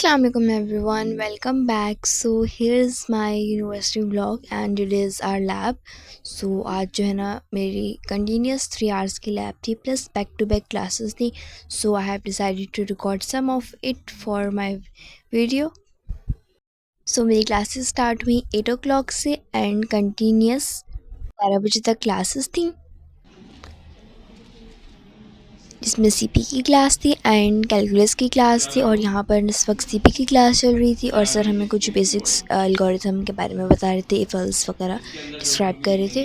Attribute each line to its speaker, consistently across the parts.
Speaker 1: Assalamualaikum everyone, welcome back. So here's my university vlog and it is our lab. So आज जो है ना मेरी continuous 3 hours की lab थी plus back to back classes थी. So I have decided to record some of it for my video. So मेरी classes start हुई 8 o'clock से and continuous 12 बजे तक classes थी, जिसमें सीपी की क्लास थी एंड कैलकुलस की क्लास थी। और यहाँ पर इस वक्त सीपी की क्लास चल रही थी और सर हमें कुछ बेसिक्स एल्गोरिथम के बारे में बता रहे थे, इफ एल्स वगैरह डिस्क्राइब कर रहे थे।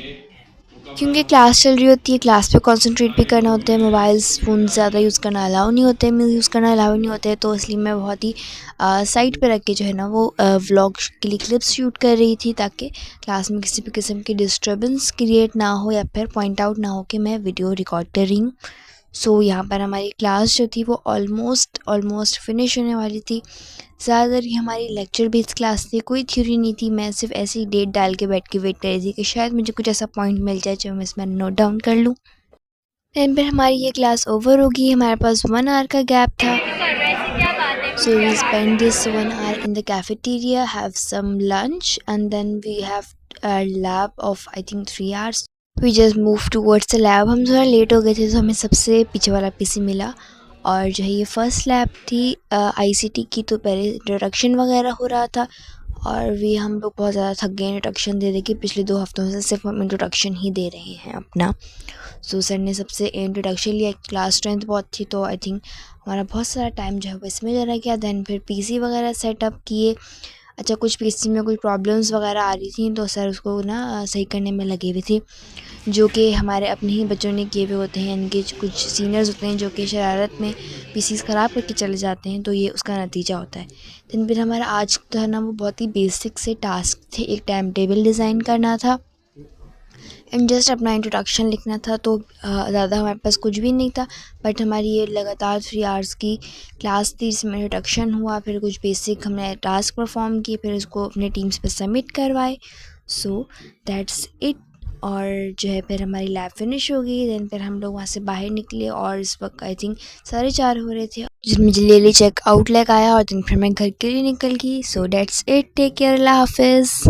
Speaker 1: क्योंकि क्लास चल रही होती है, क्लास पे कंसंट्रेट भी करना होता है, मोबाइल्स फ़ोन ज़्यादा यूज़ करना अलाउ नहीं होते, यूज़ करना अलाउ नहीं होते, तो इसलिए मैं बहुत ही साइड पे रख के जो है ना वो व्लॉग के लिए क्लिप्स शूट कर रही थी, ताकि क्लास में किसी भी किस्म की डिस्टर्बेंस क्रिएट ना हो या फिर पॉइंट आउट ना हो कि मैं वीडियो रिकॉर्ड कर रही हूँ। सो यहाँ पर हमारी क्लास जो थी वो ऑलमोस्ट फिनिश होने वाली थी। ज़्यादातर ये हमारी लेक्चर बेस्ड क्लास थी, कोई थ्योरी नहीं थी। मैं सिर्फ ऐसे ही डेट डाल के बैठ के वेट कर रही थी कि शायद मुझे कुछ ऐसा पॉइंट मिल जाए जो मैं इसमें नोट डाउन कर लूँ। दैन फिर हमारी ये क्लास ओवर होगी, हमारे पास 1 आवर का गैप था। So we spend this 1 hour in the cafeteria, have some lunch and then we have lab of I think 3 hours. We just move towards the lab. हम थोड़ा late हो गए थे तो हमें सबसे पीछे वाला पीसी मिला। और जो है ये फ़र्स्ट लैब थी आईसीटी की, तो पहले इंट्रोडक्शन वगैरह हो रहा था और हम लोग बहुत ज़्यादा थक गए इंट्रोडक्शन दे के। पिछले 2 हफ्तों से सिर्फ हम इंट्रोडक्शन ही दे रहे हैं अपना। सो सर ने सबसे इंट्रोडक्शन लिया, क्लास स्ट्रेंथ बहुत थी तो आई थिंक हमारा बहुत सारा टाइम जो है वो इसमें चला गया। दैन फिर पीसी वगैरह सेटअप किए। अच्छा, कुछ पीसी में कुछ प्रॉब्लम्स वगैरह आ रही थी तो सर उसको ना सही करने में लगे हुए थे, जो कि हमारे अपने ही बच्चों ने किए हुए होते हैं। इनके कुछ सीनियर्स होते हैं जो कि शरारत में पीसीस ख़राब करके चले जाते हैं, तो ये उसका नतीजा होता है। दिन फिर हमारा आज तो है ना वो बहुत ही बेसिक से टास्क थे। एक टाइम टेबल डिज़ाइन करना था एंड जस्ट अपना इंट्रोडक्शन लिखना था, तो ज़्यादा हमारे पास कुछ भी नहीं था। बट हमारी ये लगातार 3 आवर्स की क्लास थी, जिसमें इंट्रोडक्शन हुआ, फिर कुछ बेसिक हमने टास्क परफॉर्म किए, फिर उसको अपने टीम्स पे सबमिट करवाए। सो दैट्स इट। और जो है फिर हमारी लैब फिनिश हो गई। दैन फिर हम लोग वहाँ से बाहर निकले और इस वक्त आई थिंक 4:30 हो रहे थे, जिसमें जल्दी चेक आउट लग आया और दिन फिर मैं घर के लिए निकल गई। So that's it, take care, अल्लाह हाफिज़।